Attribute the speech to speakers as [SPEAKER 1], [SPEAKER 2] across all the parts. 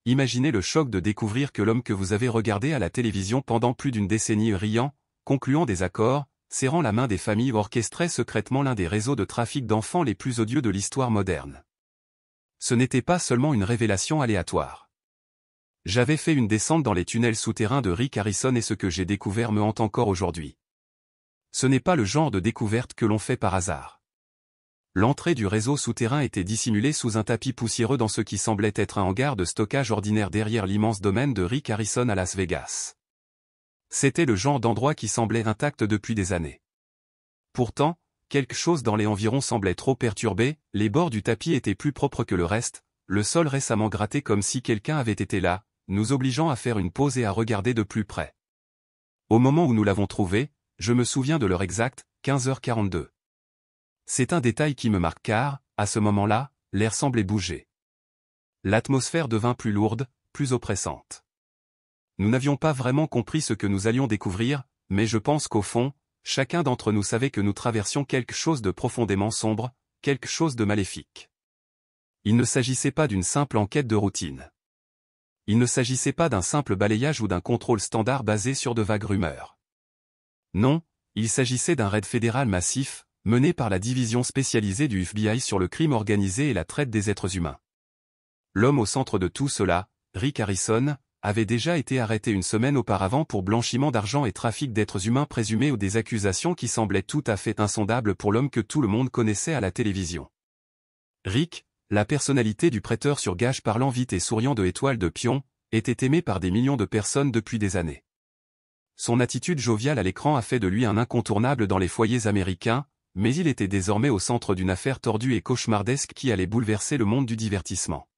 [SPEAKER 1] Imaginez le choc de découvrir que l'homme que vous avez regardé à la télévision pendant plus d'une décennie riant, concluant des accords, serrant la main des familles orchestrait secrètement l'un des réseaux de trafic d'enfants les plus odieux de l'histoire moderne. Ce n'était pas seulement une révélation aléatoire. J'avais fait une descente dans les tunnels souterrains de Rick Harrison et ce que j'ai découvert me hante encore aujourd'hui. Ce n'est pas le genre de découverte que l'on fait par hasard. L'entrée du réseau souterrain était dissimulée sous un tapis poussiéreux dans ce qui semblait être un hangar de stockage ordinaire derrière l'immense domaine de Rick Harrison à Las Vegas. C'était le genre d'endroit qui semblait intact depuis des années. Pourtant, quelque chose dans les environs semblait trop perturbé, les bords du tapis étaient plus propres que le reste, le sol récemment gratté comme si quelqu'un avait été là, nous obligeant à faire une pause et à regarder de plus près. Au moment où nous l'avons trouvé, je me souviens de l'heure exacte, 15h42. C'est un détail qui me marque car, à ce moment-là, l'air semblait bouger. L'atmosphère devint plus lourde, plus oppressante. Nous n'avions pas vraiment compris ce que nous allions découvrir, mais je pense qu'au fond, chacun d'entre nous savait que nous traversions quelque chose de profondément sombre, quelque chose de maléfique. Il ne s'agissait pas d'une simple enquête de routine. Il ne s'agissait pas d'un simple balayage ou d'un contrôle standard basé sur de vagues rumeurs. Non, il s'agissait d'un raid fédéral massif, mené par la division spécialisée du FBI sur le crime organisé et la traite des êtres humains. L'homme au centre de tout cela, Rick Harrison, avait déjà été arrêté une semaine auparavant pour blanchiment d'argent et trafic d'êtres humains présumés ou des accusations qui semblaient tout à fait insondables pour l'homme que tout le monde connaissait à la télévision. Rick, la personnalité du prêteur sur gage parlant vite et souriant de Étoile de Pion, était aimé par des millions de personnes depuis des années. Son attitude joviale à l'écran a fait de lui un incontournable dans les foyers américains, mais il était désormais au centre d'une affaire tordue et cauchemardesque qui allait bouleverser le monde du divertissement.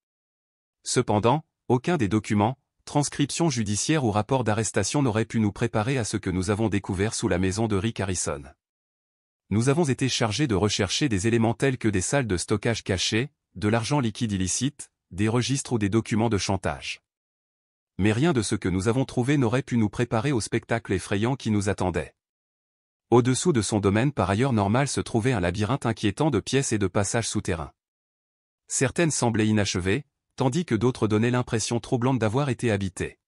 [SPEAKER 1] Cependant, aucun des documents, transcriptions judiciaires ou rapports d'arrestation n'aurait pu nous préparer à ce que nous avons découvert sous la maison de Rick Harrison. Nous avons été chargés de rechercher des éléments tels que des salles de stockage cachées, de l'argent liquide illicite, des registres ou des documents de chantage. Mais rien de ce que nous avons trouvé n'aurait pu nous préparer au spectacle effrayant qui nous attendait. Au-dessous de son domaine par ailleurs normal se trouvait un labyrinthe inquiétant de pièces et de passages souterrains. Certaines semblaient inachevées, tandis que d'autres donnaient l'impression troublante d'avoir été habitées.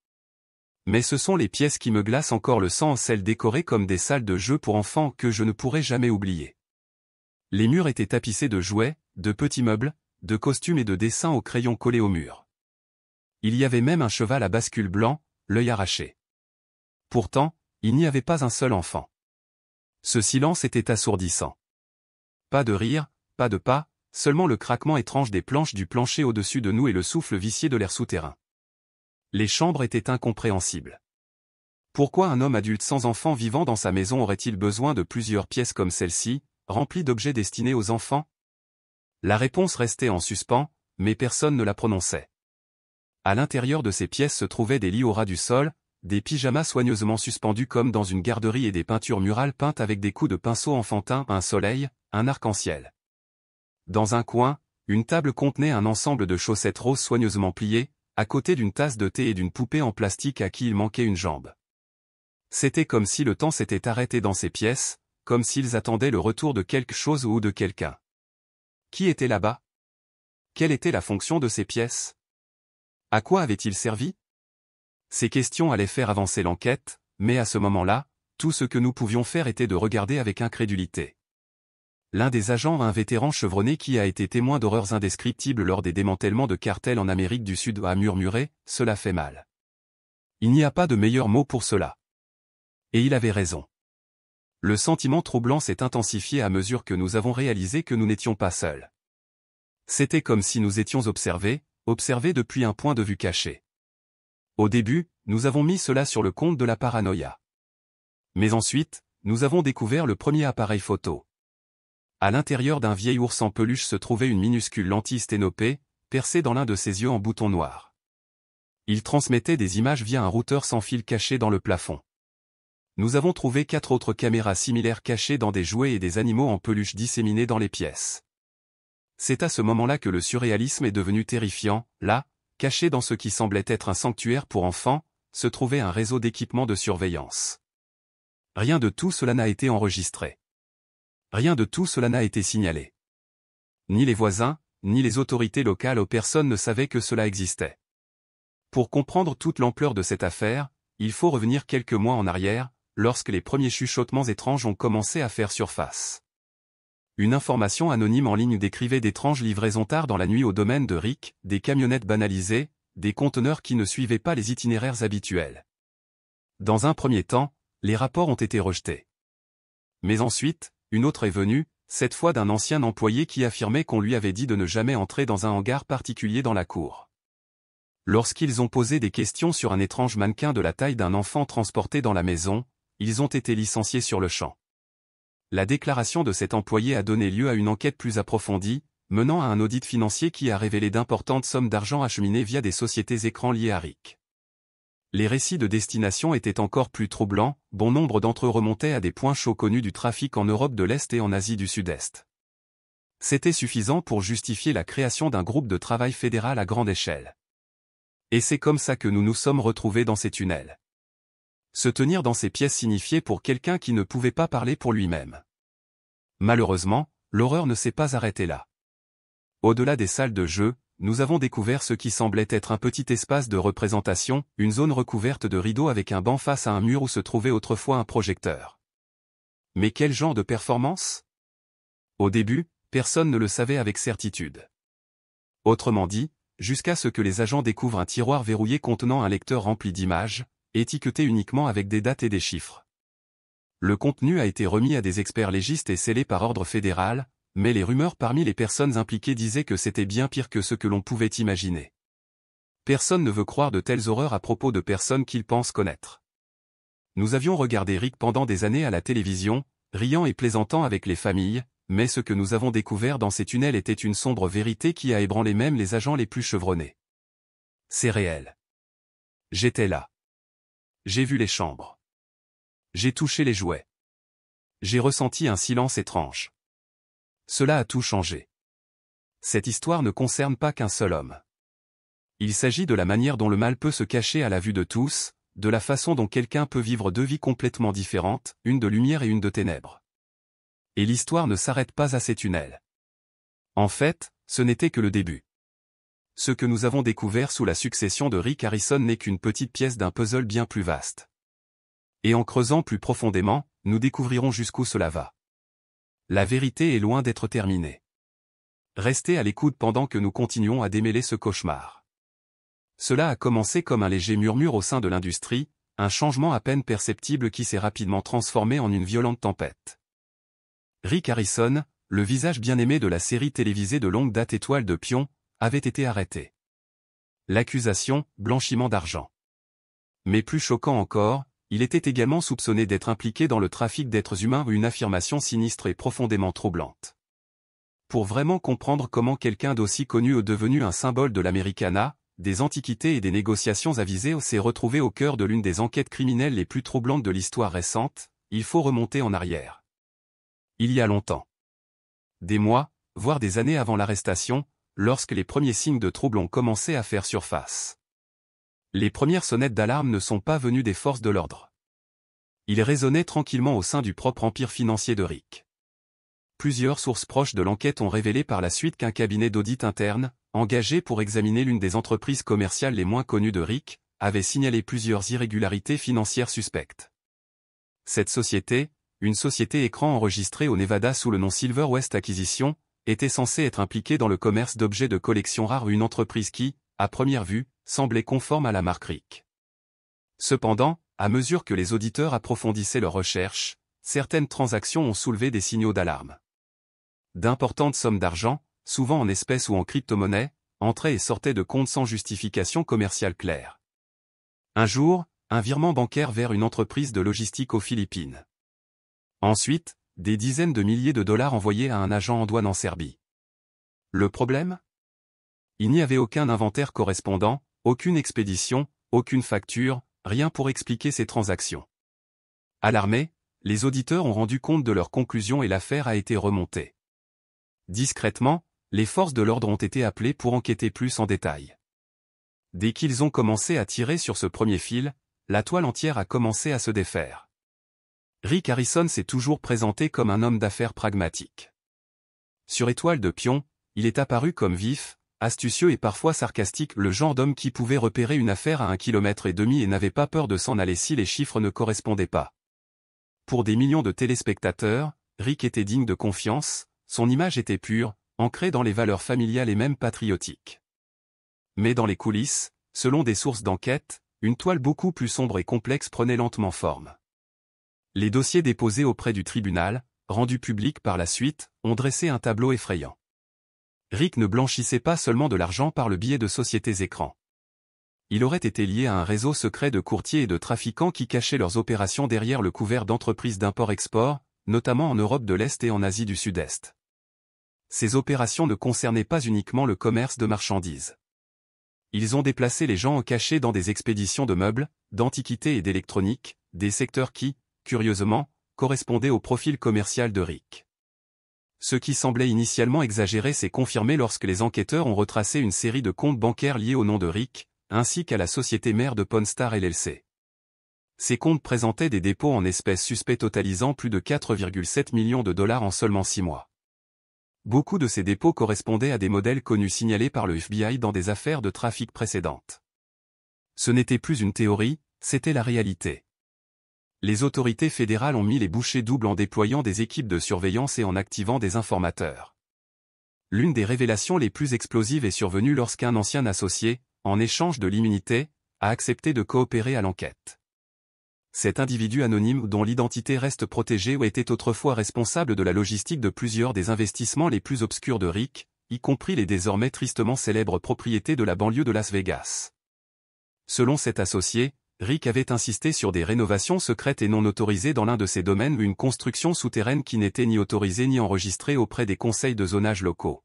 [SPEAKER 1] Mais ce sont les pièces qui me glacent encore le sang, celles décorées comme des salles de jeux pour enfants que je ne pourrai jamais oublier. Les murs étaient tapissés de jouets, de petits meubles, de costumes et de dessins au crayon collés au mur. Il y avait même un cheval à bascule blanc, l'œil arraché. Pourtant, il n'y avait pas un seul enfant. Ce silence était assourdissant. Pas de rire, pas de pas, seulement le craquement étrange des planches du plancher au-dessus de nous et le souffle vicié de l'air souterrain. Les chambres étaient incompréhensibles. Pourquoi un homme adulte sans enfant vivant dans sa maison aurait-il besoin de plusieurs pièces comme celle-ci, remplies d'objets destinés aux enfants? La réponse restait en suspens, mais personne ne la prononçait. À l'intérieur de ces pièces se trouvaient des lits au ras du sol, des pyjamas soigneusement suspendus comme dans une garderie et des peintures murales peintes avec des coups de pinceau enfantins, un soleil, un arc-en-ciel. Dans un coin, une table contenait un ensemble de chaussettes roses soigneusement pliées, à côté d'une tasse de thé et d'une poupée en plastique à qui il manquait une jambe. C'était comme si le temps s'était arrêté dans ces pièces, comme s'ils attendaient le retour de quelque chose ou de quelqu'un. Qui était là-bas? Quelle était la fonction de ces pièces? À quoi avait-il servi? Ces questions allaient faire avancer l'enquête, mais à ce moment-là, tout ce que nous pouvions faire était de regarder avec incrédulité. L'un des agents, un vétéran chevronné qui a été témoin d'horreurs indescriptibles lors des démantèlements de cartels en Amérique du Sud, a murmuré « Cela fait mal ». Il n'y a pas de meilleur mot pour cela. Et il avait raison. Le sentiment troublant s'est intensifié à mesure que nous avons réalisé que nous n'étions pas seuls. C'était comme si nous étions observés depuis un point de vue caché. Au début, nous avons mis cela sur le compte de la paranoïa. Mais ensuite, nous avons découvert le premier appareil photo. À l'intérieur d'un vieil ours en peluche se trouvait une minuscule lentille sténopée, percée dans l'un de ses yeux en bouton noir. Il transmettait des images via un routeur sans fil caché dans le plafond. Nous avons trouvé 4 autres caméras similaires cachées dans des jouets et des animaux en peluche disséminés dans les pièces. C'est à ce moment-là que le surréalisme est devenu terrifiant. Là, caché dans ce qui semblait être un sanctuaire pour enfants, se trouvait un réseau d'équipements de surveillance. Rien de tout cela n'a été enregistré. Rien de tout cela n'a été signalé. Ni les voisins, ni les autorités locales ou personne ne savait que cela existait. Pour comprendre toute l'ampleur de cette affaire, il faut revenir quelques mois en arrière, lorsque les premiers chuchotements étranges ont commencé à faire surface. Une information anonyme en ligne décrivait d'étranges livraisons tard dans la nuit au domaine de Rick, des camionnettes banalisées, des conteneurs qui ne suivaient pas les itinéraires habituels. Dans un premier temps, les rapports ont été rejetés. Mais ensuite, une autre est venue, cette fois d'un ancien employé qui affirmait qu'on lui avait dit de ne jamais entrer dans un hangar particulier dans la cour. Lorsqu'ils ont posé des questions sur un étrange mannequin de la taille d'un enfant transporté dans la maison, ils ont été licenciés sur le champ. La déclaration de cet employé a donné lieu à une enquête plus approfondie, menant à un audit financier qui a révélé d'importantes sommes d'argent acheminées via des sociétés écrans liées à Rick. Les récits de destination étaient encore plus troublants, bon nombre d'entre eux remontaient à des points chauds connus du trafic en Europe de l'Est et en Asie du Sud-Est. C'était suffisant pour justifier la création d'un groupe de travail fédéral à grande échelle. Et c'est comme ça que nous nous sommes retrouvés dans ces tunnels. Se tenir dans ces pièces signifiait pour quelqu'un qui ne pouvait pas parler pour lui-même. Malheureusement, l'horreur ne s'est pas arrêtée là. Au-delà des salles de jeu, nous avons découvert ce qui semblait être un petit espace de représentation, une zone recouverte de rideaux avec un banc face à un mur où se trouvait autrefois un projecteur. Mais quel genre de performance? Au début, personne ne le savait avec certitude. Autrement dit, jusqu'à ce que les agents découvrent un tiroir verrouillé contenant un lecteur rempli d'images, étiqueté uniquement avec des dates et des chiffres. Le contenu a été remis à des experts légistes et scellé par ordre fédéral, mais les rumeurs parmi les personnes impliquées disaient que c'était bien pire que ce que l'on pouvait imaginer. Personne ne veut croire de telles horreurs à propos de personnes qu'ils pensent connaître. Nous avions regardé Rick pendant des années à la télévision, riant et plaisantant avec les familles, mais ce que nous avons découvert dans ces tunnels était une sombre vérité qui a ébranlé même les agents les plus chevronnés. C'est réel. J'étais là. J'ai vu les chambres. J'ai touché les jouets. J'ai ressenti un silence étrange. Cela a tout changé. Cette histoire ne concerne pas qu'un seul homme. Il s'agit de la manière dont le mal peut se cacher à la vue de tous, de la façon dont quelqu'un peut vivre deux vies complètement différentes, une de lumière et une de ténèbres. Et l'histoire ne s'arrête pas à ces tunnels. En fait, ce n'était que le début. Ce que nous avons découvert sous la succession de Rick Harrison n'est qu'une petite pièce d'un puzzle bien plus vaste. Et en creusant plus profondément, nous découvrirons jusqu'où cela va. La vérité est loin d'être terminée. Restez à l'écoute pendant que nous continuons à démêler ce cauchemar. Cela a commencé comme un léger murmure au sein de l'industrie, un changement à peine perceptible qui s'est rapidement transformé en une violente tempête. Rick Harrison, le visage bien-aimé de la série télévisée de longue date Étoile de Pion, avait été arrêté. L'accusation, blanchiment d'argent. Mais plus choquant encore, il était également soupçonné d'être impliqué dans le trafic d'êtres humains, une affirmation sinistre et profondément troublante. Pour vraiment comprendre comment quelqu'un d'aussi connu est devenu un symbole de l'Americana, des antiquités et des négociations avisées s'est retrouvé au cœur de l'une des enquêtes criminelles les plus troublantes de l'histoire récente, il faut remonter en arrière. Il y a longtemps. Des mois, voire des années avant l'arrestation, lorsque les premiers signes de trouble ont commencé à faire surface. Les premières sonnettes d'alarme ne sont pas venues des forces de l'ordre. Ils résonnaient tranquillement au sein du propre empire financier de Rick. Plusieurs sources proches de l'enquête ont révélé par la suite qu'un cabinet d'audit interne, engagé pour examiner l'une des entreprises commerciales les moins connues de Rick, avait signalé plusieurs irrégularités financières suspectes. Cette société, une société écran enregistrée au Nevada sous le nom Silver West Acquisition, était censée être impliquée dans le commerce d'objets de collection rares, une entreprise qui, à première vue, semblait conforme à la marque Rick. Cependant, à mesure que les auditeurs approfondissaient leurs recherches, certaines transactions ont soulevé des signaux d'alarme. D'importantes sommes d'argent, souvent en espèces ou en crypto-monnaie, entraient et sortaient de comptes sans justification commerciale claire. Un jour, un virement bancaire vers une entreprise de logistique aux Philippines. Ensuite, des dizaines de milliers de dollars envoyés à un agent en douane en Serbie. Le problème? Il n'y avait aucun inventaire correspondant, aucune expédition, aucune facture, rien pour expliquer ces transactions. Alarmés, les auditeurs ont rendu compte de leurs conclusions et l'affaire a été remontée. Discrètement, les forces de l'ordre ont été appelées pour enquêter plus en détail. Dès qu'ils ont commencé à tirer sur ce premier fil, la toile entière a commencé à se défaire. Rick Harrison s'est toujours présenté comme un homme d'affaires pragmatique. Sur Étoile de Pion, il est apparu comme vif, astucieux et parfois sarcastique, le genre d'homme qui pouvait repérer une affaire à 1,5 km et n'avait pas peur de s'en aller si les chiffres ne correspondaient pas. Pour des millions de téléspectateurs, Rick était digne de confiance, son image était pure, ancrée dans les valeurs familiales et même patriotiques. Mais dans les coulisses, selon des sources d'enquête, une toile beaucoup plus sombre et complexe prenait lentement forme. Les dossiers déposés auprès du tribunal, rendus publics par la suite, ont dressé un tableau effrayant. Rick ne blanchissait pas seulement de l'argent par le biais de sociétés écrans. Il aurait été lié à un réseau secret de courtiers et de trafiquants qui cachaient leurs opérations derrière le couvert d'entreprises d'import-export, notamment en Europe de l'Est et en Asie du Sud-Est. Ces opérations ne concernaient pas uniquement le commerce de marchandises. Ils ont déplacé les gens en cachette dans des expéditions de meubles, d'antiquités et d'électronique, des secteurs qui, curieusement, correspondaient au profil commercial de Rick. Ce qui semblait initialement exagéré s'est confirmé lorsque les enquêteurs ont retracé une série de comptes bancaires liés au nom de Rick, ainsi qu'à la société mère de Pawn Stars LLC. Ces comptes présentaient des dépôts en espèces suspects totalisant plus de 4,7 millions de dollars en seulement 6 mois. Beaucoup de ces dépôts correspondaient à des modèles connus signalés par le FBI dans des affaires de trafic précédentes. Ce n'était plus une théorie, c'était la réalité. Les autorités fédérales ont mis les bouchées doubles en déployant des équipes de surveillance et en activant des informateurs. L'une des révélations les plus explosives est survenue lorsqu'un ancien associé, en échange de l'immunité, a accepté de coopérer à l'enquête. Cet individu anonyme dont l'identité reste protégée était autrefois responsable de la logistique de plusieurs des investissements les plus obscurs de Rick, y compris les désormais tristement célèbres propriétés de la banlieue de Las Vegas. Selon cet associé, Rick avait insisté sur des rénovations secrètes et non autorisées dans l'un de ces domaines ou une construction souterraine qui n'était ni autorisée ni enregistrée auprès des conseils de zonage locaux.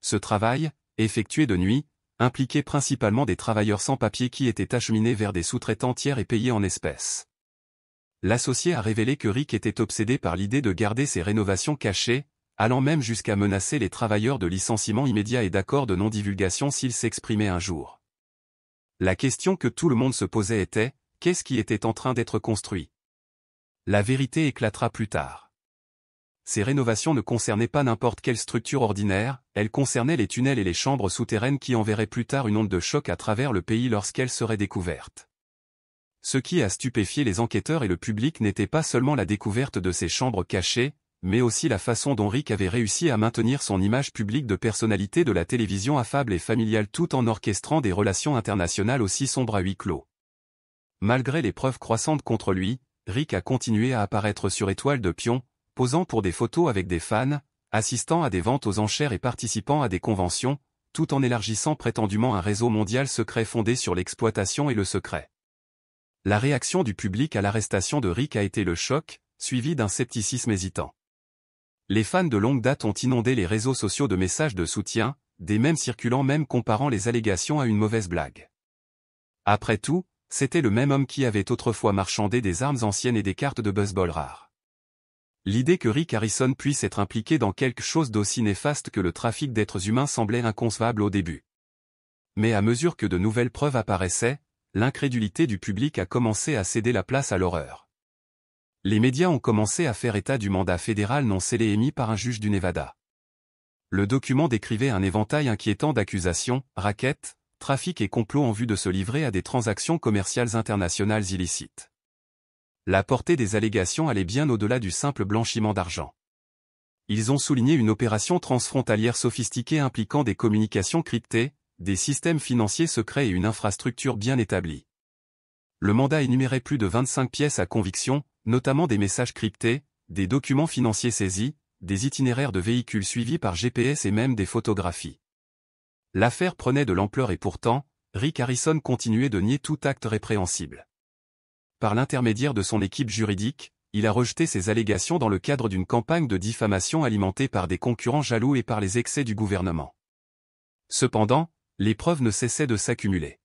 [SPEAKER 1] Ce travail, effectué de nuit, impliquait principalement des travailleurs sans papier qui étaient acheminés vers des sous-traitants tiers et payés en espèces. L'associé a révélé que Rick était obsédé par l'idée de garder ces rénovations cachées, allant même jusqu'à menacer les travailleurs de licenciement immédiat et d'accord de non-divulgation s'ils s'exprimaient un jour. La question que tout le monde se posait était, qu'est-ce qui était en train d'être construit? La vérité éclatera plus tard. Ces rénovations ne concernaient pas n'importe quelle structure ordinaire, elles concernaient les tunnels et les chambres souterraines qui enverraient plus tard une onde de choc à travers le pays lorsqu'elles seraient découvertes. Ce qui a stupéfié les enquêteurs et le public n'était pas seulement la découverte de ces chambres cachées, mais aussi la façon dont Rick avait réussi à maintenir son image publique de personnalité de la télévision affable et familiale tout en orchestrant des relations internationales aussi sombres à huis clos. Malgré les preuves croissantes contre lui, Rick a continué à apparaître sur Étoile de Pion, posant pour des photos avec des fans, assistant à des ventes aux enchères et participant à des conventions, tout en élargissant prétendument un réseau mondial secret fondé sur l'exploitation et le secret. La réaction du public à l'arrestation de Rick a été le choc, suivi d'un scepticisme hésitant. Les fans de longue date ont inondé les réseaux sociaux de messages de soutien, des mèmes circulant même comparant les allégations à une mauvaise blague. Après tout, c'était le même homme qui avait autrefois marchandé des armes anciennes et des cartes de baseball rares. L'idée que Rick Harrison puisse être impliqué dans quelque chose d'aussi néfaste que le trafic d'êtres humains semblait inconcevable au début. Mais à mesure que de nouvelles preuves apparaissaient, l'incrédulité du public a commencé à céder la place à l'horreur. Les médias ont commencé à faire état du mandat fédéral non scellé émis par un juge du Nevada. Le document décrivait un éventail inquiétant d'accusations, rackets, trafic et complots en vue de se livrer à des transactions commerciales internationales illicites. La portée des allégations allait bien au-delà du simple blanchiment d'argent. Ils ont souligné une opération transfrontalière sophistiquée impliquant des communications cryptées, des systèmes financiers secrets et une infrastructure bien établie. Le mandat énumérait plus de 25 pièces à conviction, notamment des messages cryptés, des documents financiers saisis, des itinéraires de véhicules suivis par GPS et même des photographies. L'affaire prenait de l'ampleur et pourtant, Rick Harrison continuait de nier tout acte répréhensible. Par l'intermédiaire de son équipe juridique, il a rejeté ces allégations dans le cadre d'une campagne de diffamation alimentée par des concurrents jaloux et par les excès du gouvernement. Cependant, les preuves ne cessaient de s'accumuler.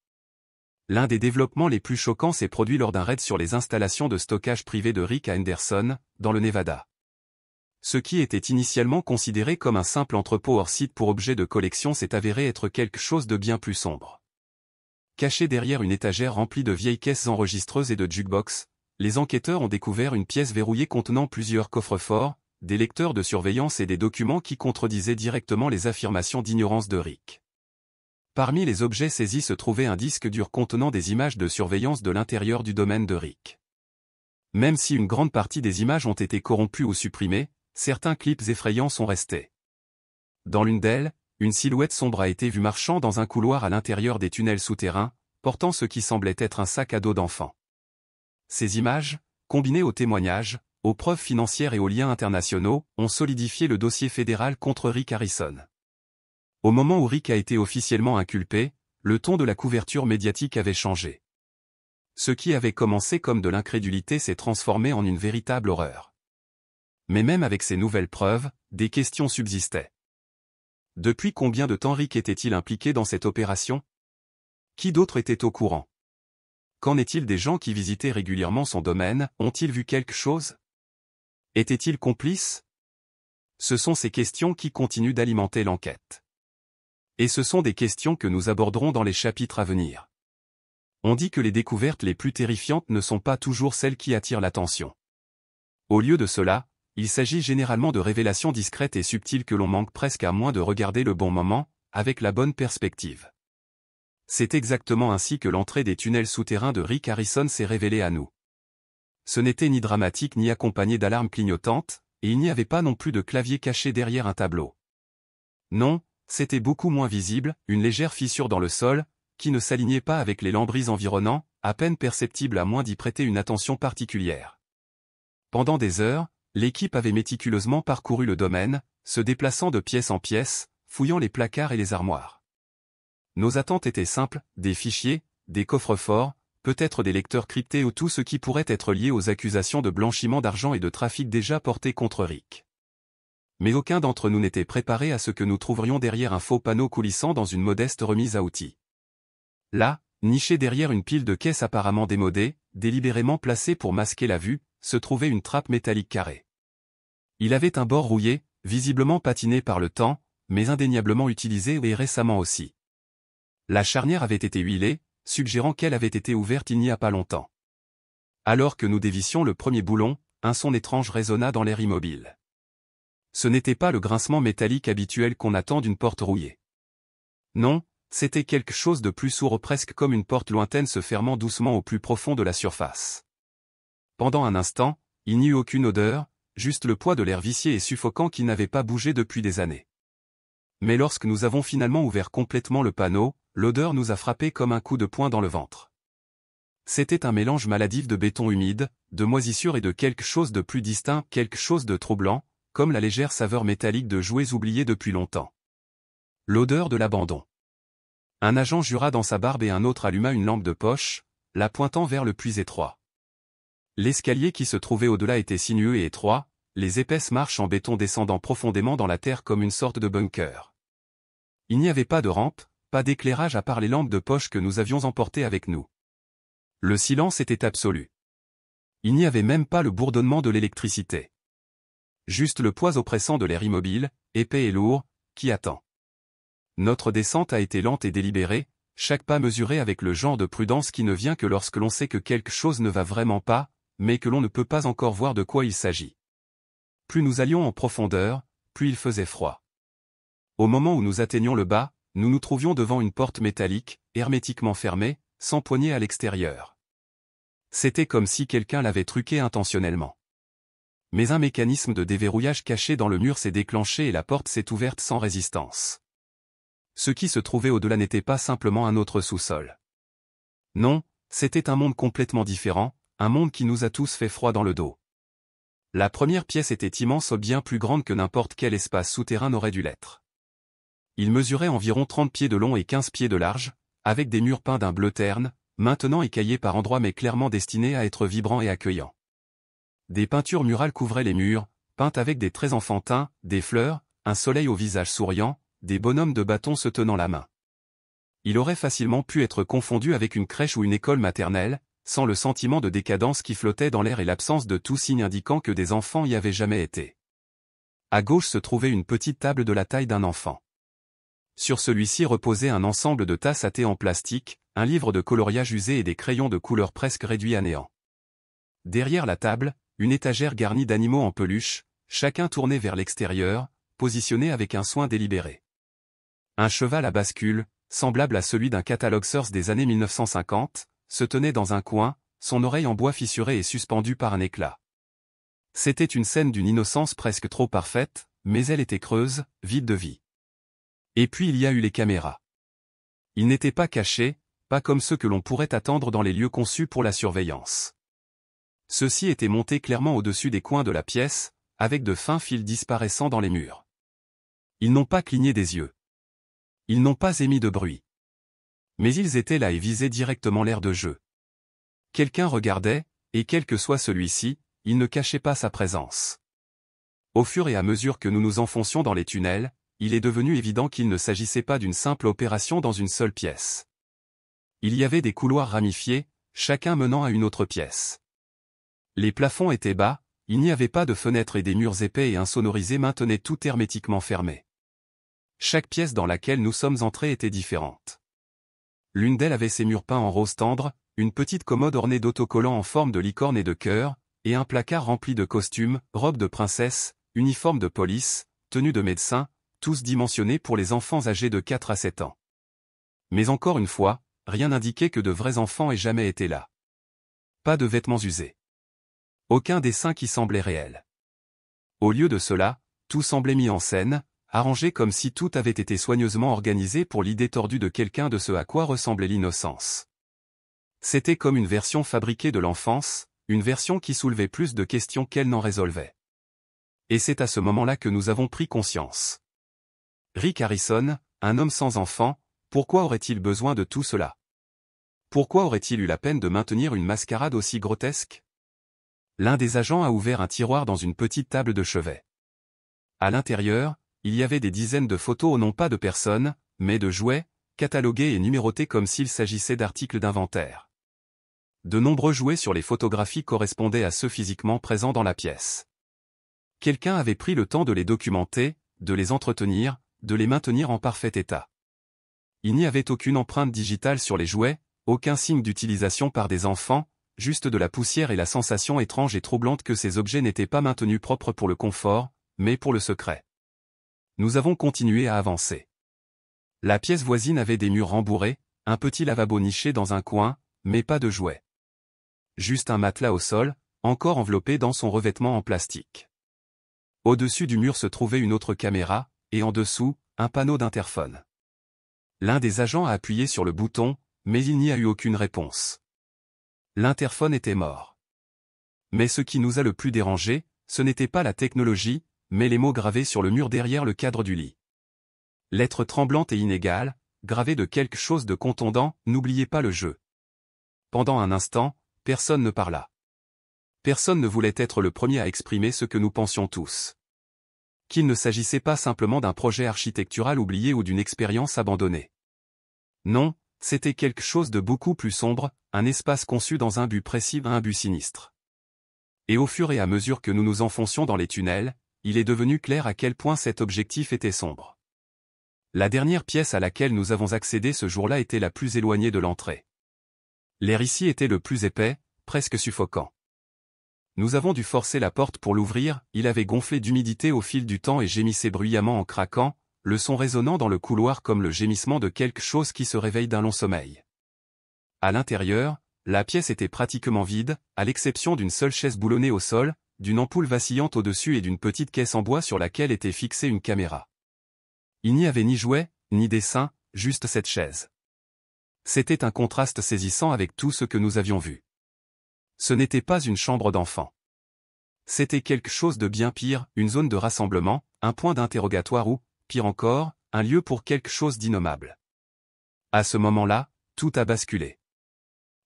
[SPEAKER 1] L'un des développements les plus choquants s'est produit lors d'un raid sur les installations de stockage privées de Rick à Henderson, dans le Nevada. Ce qui était initialement considéré comme un simple entrepôt hors site pour objet de collection s'est avéré être quelque chose de bien plus sombre. Caché derrière une étagère remplie de vieilles caisses enregistreuses et de jukebox, les enquêteurs ont découvert une pièce verrouillée contenant plusieurs coffres-forts, des lecteurs de surveillance et des documents qui contredisaient directement les affirmations d'ignorance de Rick. Parmi les objets saisis se trouvait un disque dur contenant des images de surveillance de l'intérieur du domaine de Rick. Même si une grande partie des images ont été corrompues ou supprimées, certains clips effrayants sont restés. Dans l'une d'elles, une silhouette sombre a été vue marchant dans un couloir à l'intérieur des tunnels souterrains, portant ce qui semblait être un sac à dos d'enfant. Ces images, combinées aux témoignages, aux preuves financières et aux liens internationaux, ont solidifié le dossier fédéral contre Rick Harrison. Au moment où Rick a été officiellement inculpé, le ton de la couverture médiatique avait changé. Ce qui avait commencé comme de l'incrédulité s'est transformé en une véritable horreur. Mais même avec ces nouvelles preuves, des questions subsistaient. Depuis combien de temps Rick était-il impliqué dans cette opération? Qui d'autre était au courant? Qu'en est-il des gens qui visitaient régulièrement son domaine? Ont-ils vu quelque chose? Étaient-ils complices? Ce sont ces questions qui continuent d'alimenter l'enquête. Et ce sont des questions que nous aborderons dans les chapitres à venir. On dit que les découvertes les plus terrifiantes ne sont pas toujours celles qui attirent l'attention. Au lieu de cela, il s'agit généralement de révélations discrètes et subtiles que l'on manque presque à moins de regarder le bon moment, avec la bonne perspective. C'est exactement ainsi que l'entrée des tunnels souterrains de Rick Harrison s'est révélée à nous. Ce n'était ni dramatique ni accompagné d'alarmes clignotantes, et il n'y avait pas non plus de clavier caché derrière un tableau. Non, c'était beaucoup moins visible, une légère fissure dans le sol, qui ne s'alignait pas avec les lambris environnants, à peine perceptible à moins d'y prêter une attention particulière. Pendant des heures, l'équipe avait méticuleusement parcouru le domaine, se déplaçant de pièce en pièce, fouillant les placards et les armoires. Nos attentes étaient simples, des fichiers, des coffres-forts, peut-être des lecteurs cryptés ou tout ce qui pourrait être lié aux accusations de blanchiment d'argent et de trafic déjà portées contre Rick. Mais aucun d'entre nous n'était préparé à ce que nous trouverions derrière un faux panneau coulissant dans une modeste remise à outils. Là, niché derrière une pile de caisses apparemment démodées, délibérément placée pour masquer la vue, se trouvait une trappe métallique carrée. Il avait un bord rouillé, visiblement patiné par le temps, mais indéniablement utilisé et récemment aussi. La charnière avait été huilée, suggérant qu'elle avait été ouverte il n'y a pas longtemps. Alors que nous dévissions le premier boulon, un son étrange résonna dans l'air immobile. Ce n'était pas le grincement métallique habituel qu'on attend d'une porte rouillée. Non, c'était quelque chose de plus sourd, presque comme une porte lointaine se fermant doucement au plus profond de la surface. Pendant un instant, il n'y eut aucune odeur, juste le poids de l'air vicié et suffocant qui n'avait pas bougé depuis des années. Mais lorsque nous avons finalement ouvert complètement le panneau, l'odeur nous a frappé comme un coup de poing dans le ventre. C'était un mélange maladif de béton humide, de moisissure et de quelque chose de plus distinct, quelque chose de troublant, comme la légère saveur métallique de jouets oubliés depuis longtemps. L'odeur de l'abandon. Un agent jura dans sa barbe et un autre alluma une lampe de poche, la pointant vers le puits étroit. L'escalier qui se trouvait au-delà était sinueux et étroit, les épaisses marches en béton descendant profondément dans la terre comme une sorte de bunker. Il n'y avait pas de rampe, pas d'éclairage à part les lampes de poche que nous avions emportées avec nous. Le silence était absolu. Il n'y avait même pas le bourdonnement de l'électricité. Juste le poids oppressant de l'air immobile, épais et lourd, qui attend. Notre descente a été lente et délibérée, chaque pas mesuré avec le genre de prudence qui ne vient que lorsque l'on sait que quelque chose ne va vraiment pas, mais que l'on ne peut pas encore voir de quoi il s'agit. Plus nous allions en profondeur, plus il faisait froid. Au moment où nous atteignions le bas, nous nous trouvions devant une porte métallique, hermétiquement fermée, sans poignée à l'extérieur. C'était comme si quelqu'un l'avait truquée intentionnellement. Mais un mécanisme de déverrouillage caché dans le mur s'est déclenché et la porte s'est ouverte sans résistance. Ce qui se trouvait au-delà n'était pas simplement un autre sous-sol. Non, c'était un monde complètement différent, un monde qui nous a tous fait froid dans le dos. La première pièce était immense, bien plus grande que n'importe quel espace souterrain n'aurait dû l'être. Il mesurait environ 30 pieds de long et 15 pieds de large, avec des murs peints d'un bleu terne, maintenant écaillés par endroits mais clairement destinés à être vibrants et accueillants. Des peintures murales couvraient les murs, peintes avec des traits enfantins, des fleurs, un soleil au visage souriant, des bonhommes de bâton se tenant la main. Il aurait facilement pu être confondu avec une crèche ou une école maternelle, sans le sentiment de décadence qui flottait dans l'air et l'absence de tout signe indiquant que des enfants y avaient jamais été. À gauche se trouvait une petite table de la taille d'un enfant. Sur celui-ci reposait un ensemble de tasses à thé en plastique, un livre de coloriage usé et des crayons de couleur presque réduits à néant. Derrière la table, une étagère garnie d'animaux en peluche, chacun tourné vers l'extérieur, positionné avec un soin délibéré. Un cheval à bascule, semblable à celui d'un catalogue Sears des années 1950, se tenait dans un coin, son oreille en bois fissurée et suspendue par un éclat. C'était une scène d'une innocence presque trop parfaite, mais elle était creuse, vide de vie. Et puis il y a eu les caméras. Ils n'étaient pas cachés, pas comme ceux que l'on pourrait attendre dans les lieux conçus pour la surveillance. Ceux-ci étaient montés clairement au-dessus des coins de la pièce, avec de fins fils disparaissant dans les murs. Ils n'ont pas cligné des yeux. Ils n'ont pas émis de bruit. Mais ils étaient là et visaient directement l'aire de jeu. Quelqu'un regardait, et quel que soit celui-ci, il ne cachait pas sa présence. Au fur et à mesure que nous nous enfoncions dans les tunnels, il est devenu évident qu'il ne s'agissait pas d'une simple opération dans une seule pièce. Il y avait des couloirs ramifiés, chacun menant à une autre pièce. Les plafonds étaient bas, il n'y avait pas de fenêtres et des murs épais et insonorisés maintenaient tout hermétiquement fermé. Chaque pièce dans laquelle nous sommes entrés était différente. L'une d'elles avait ses murs peints en rose tendre, une petite commode ornée d'autocollants en forme de licorne et de cœur, et un placard rempli de costumes, robes de princesse, uniformes de police, tenues de médecin, tous dimensionnés pour les enfants âgés de 4 à 7 ans. Mais encore une fois, rien n'indiquait que de vrais enfants aient jamais été là. Pas de vêtements usés. Aucun dessin qui semblait réel. Au lieu de cela, tout semblait mis en scène, arrangé comme si tout avait été soigneusement organisé pour l'idée tordue de quelqu'un de ce à quoi ressemblait l'innocence. C'était comme une version fabriquée de l'enfance, une version qui soulevait plus de questions qu'elle n'en résolvait. Et c'est à ce moment-là que nous avons pris conscience. Rick Harrison, un homme sans enfant, pourquoi aurait-il besoin de tout cela? Pourquoi aurait-il eu la peine de maintenir une mascarade aussi grotesque? L'un des agents a ouvert un tiroir dans une petite table de chevet. À l'intérieur, il y avait des dizaines de photos non pas de personnes, mais de jouets, catalogués et numérotés comme s'il s'agissait d'articles d'inventaire. De nombreux jouets sur les photographies correspondaient à ceux physiquement présents dans la pièce. Quelqu'un avait pris le temps de les documenter, de les entretenir, de les maintenir en parfait état. Il n'y avait aucune empreinte digitale sur les jouets, aucun signe d'utilisation par des enfants, juste de la poussière et la sensation étrange et troublante que ces objets n'étaient pas maintenus propres pour le confort, mais pour le secret. Nous avons continué à avancer. La pièce voisine avait des murs rembourrés, un petit lavabo niché dans un coin, mais pas de jouets. Juste un matelas au sol, encore enveloppé dans son revêtement en plastique. Au-dessus du mur se trouvait une autre caméra, et en dessous, un panneau d'interphone. L'un des agents a appuyé sur le bouton, mais il n'y a eu aucune réponse. L'interphone était mort. Mais ce qui nous a le plus dérangé, ce n'était pas la technologie, mais les mots gravés sur le mur derrière le cadre du lit. Lettres tremblantes et inégales, gravées de quelque chose de contondant, n'oubliez pas le jeu. Pendant un instant, personne ne parla. Personne ne voulait être le premier à exprimer ce que nous pensions tous. Qu'il ne s'agissait pas simplement d'un projet architectural oublié ou d'une expérience abandonnée. Non, c'était quelque chose de beaucoup plus sombre, un espace conçu dans un but précis, un but sinistre. Et au fur et à mesure que nous nous enfoncions dans les tunnels, il est devenu clair à quel point cet objectif était sombre. La dernière pièce à laquelle nous avons accédé ce jour-là était la plus éloignée de l'entrée. L'air ici était le plus épais, presque suffocant. Nous avons dû forcer la porte pour l'ouvrir, il avait gonflé d'humidité au fil du temps et gémissait bruyamment en craquant, le son résonnant dans le couloir comme le gémissement de quelque chose qui se réveille d'un long sommeil. À l'intérieur, la pièce était pratiquement vide, à l'exception d'une seule chaise boulonnée au sol, d'une ampoule vacillante au-dessus et d'une petite caisse en bois sur laquelle était fixée une caméra. Il n'y avait ni jouets, ni dessin, juste cette chaise. C'était un contraste saisissant avec tout ce que nous avions vu. Ce n'était pas une chambre d'enfant. C'était quelque chose de bien pire, une zone de rassemblement, un point d'interrogatoire ou, pire encore, un lieu pour quelque chose d'innommable. À ce moment-là, tout a basculé.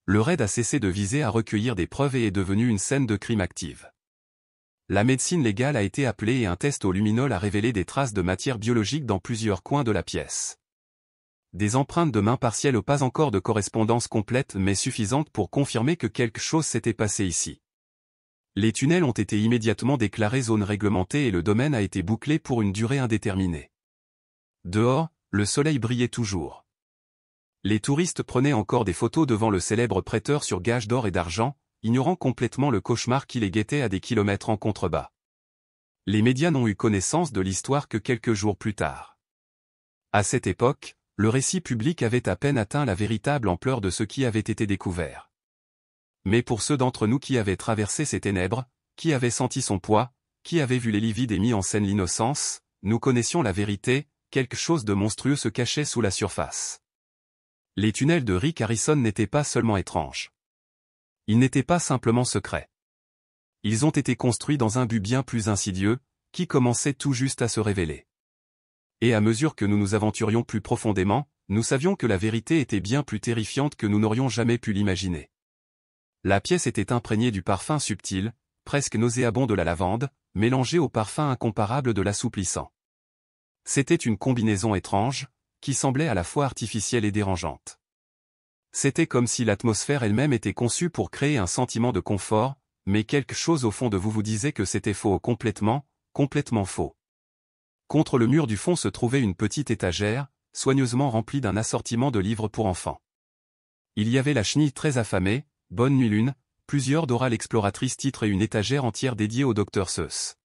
[SPEAKER 1] Le raid a cessé de viser à recueillir des preuves et est devenu une scène de crime active. La médecine légale a été appelée et un test au luminol a révélé des traces de matière biologique dans plusieurs coins de la pièce. Des empreintes de mains partielles pas encore de correspondance complète mais suffisantes pour confirmer que quelque chose s'était passé ici. Les tunnels ont été immédiatement déclarés zone réglementée et le domaine a été bouclé pour une durée indéterminée. Dehors, le soleil brillait toujours. Les touristes prenaient encore des photos devant le célèbre prêteur sur gage d'or et d'argent, ignorant complètement le cauchemar qui les guettait à des kilomètres en contrebas. Les médias n'ont eu connaissance de l'histoire que quelques jours plus tard. À cette époque, Le récit public avait à peine atteint la véritable ampleur de ce qui avait été découvert. Mais pour ceux d'entre nous qui avaient traversé ces ténèbres, qui avaient senti son poids, qui avaient vu les livides et mis en scène l'innocence, nous connaissions la vérité, quelque chose de monstrueux se cachait sous la surface. Les tunnels de Rick Harrison n'étaient pas seulement étranges. Ils n'étaient pas simplement secrets. Ils ont été construits dans un but bien plus insidieux, qui commençait tout juste à se révéler. Et à mesure que nous nous aventurions plus profondément, nous savions que la vérité était bien plus terrifiante que nous n'aurions jamais pu l'imaginer. La pièce était imprégnée du parfum subtil, presque nauséabond de la lavande, mélangé au parfum incomparable de l'assouplissant. C'était une combinaison étrange, qui semblait à la fois artificielle et dérangeante. C'était comme si l'atmosphère elle-même était conçue pour créer un sentiment de confort, mais quelque chose au fond de vous disait que c'était faux, complètement faux. Contre le mur du fond se trouvait une petite étagère, soigneusement remplie d'un assortiment de livres pour enfants. Il y avait la chenille très affamée, Bonne nuit lune, plusieurs Dora l'exploratrice titres et une étagère entière dédiée au Dr Seuss.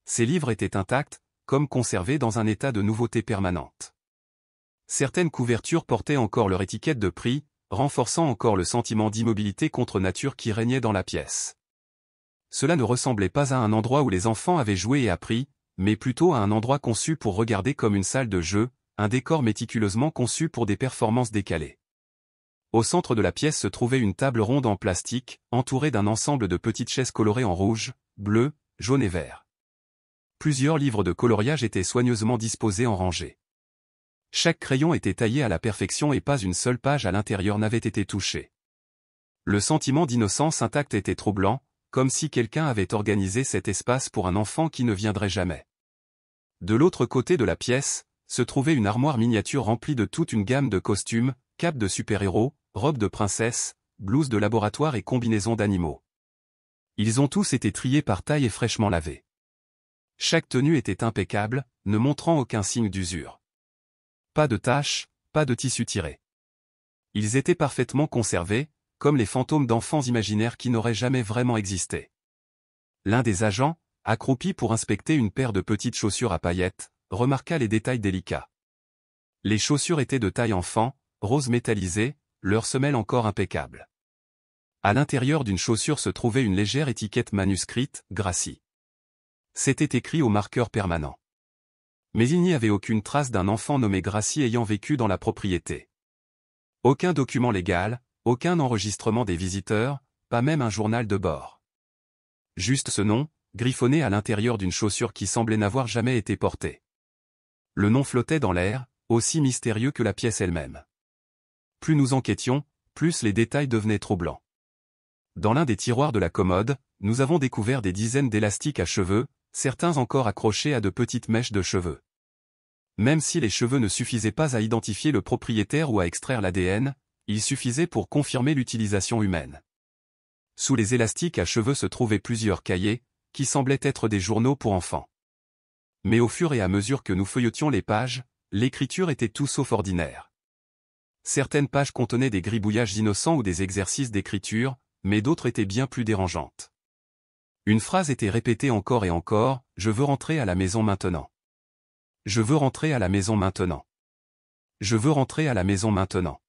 [SPEAKER 1] Ces livres étaient intacts, comme conservés dans un état de nouveauté permanente. Certaines couvertures portaient encore leur étiquette de prix, renforçant encore le sentiment d'immobilité contre nature qui régnait dans la pièce. Cela ne ressemblait pas à un endroit où les enfants avaient joué et appris, mais plutôt à un endroit conçu pour regarder comme une salle de jeu, un décor méticuleusement conçu pour des performances décalées. Au centre de la pièce se trouvait une table ronde en plastique, entourée d'un ensemble de petites chaises colorées en rouge, bleu, jaune et vert. Plusieurs livres de coloriage étaient soigneusement disposés en rangées. Chaque crayon était taillé à la perfection et pas une seule page à l'intérieur n'avait été touchée. Le sentiment d'innocence intacte était troublant, comme si quelqu'un avait organisé cet espace pour un enfant qui ne viendrait jamais. De l'autre côté de la pièce, se trouvait une armoire miniature remplie de toute une gamme de costumes, capes de super-héros, robes de princesse, blouses de laboratoire et combinaisons d'animaux. Ils ont tous été triés par taille et fraîchement lavés. Chaque tenue était impeccable, ne montrant aucun signe d'usure. Pas de taches, pas de tissu tiré. Ils étaient parfaitement conservés, comme les fantômes d'enfants imaginaires qui n'auraient jamais vraiment existé. L'un des agents, accroupi pour inspecter une paire de petites chaussures à paillettes, remarqua les détails délicats. Les chaussures étaient de taille enfant, rose métallisé, leurs semelles encore impeccables. À l'intérieur d'une chaussure se trouvait une légère étiquette manuscrite, Gracie. C'était écrit au marqueur permanent. Mais il n'y avait aucune trace d'un enfant nommé Gracie ayant vécu dans la propriété. Aucun document légal, aucun enregistrement des visiteurs, pas même un journal de bord. Juste ce nom, griffonné à l'intérieur d'une chaussure qui semblait n'avoir jamais été portée. Le nom flottait dans l'air, aussi mystérieux que la pièce elle-même. Plus nous enquêtions, plus les détails devenaient troublants. Dans l'un des tiroirs de la commode, nous avons découvert des dizaines d'élastiques à cheveux, certains encore accrochés à de petites mèches de cheveux. Même si les cheveux ne suffisaient pas à identifier le propriétaire ou à extraire l'ADN, ils suffisaient pour confirmer l'utilisation humaine. Sous les élastiques à cheveux se trouvaient plusieurs cahiers, qui semblaient être des journaux pour enfants. Mais au fur et à mesure que nous feuilletions les pages, l'écriture était tout sauf ordinaire. Certaines pages contenaient des gribouillages innocents ou des exercices d'écriture, mais d'autres étaient bien plus dérangeantes. Une phrase était répétée encore et encore, « Je veux rentrer à la maison maintenant. Je veux rentrer à la maison maintenant. Je veux rentrer à la maison maintenant. »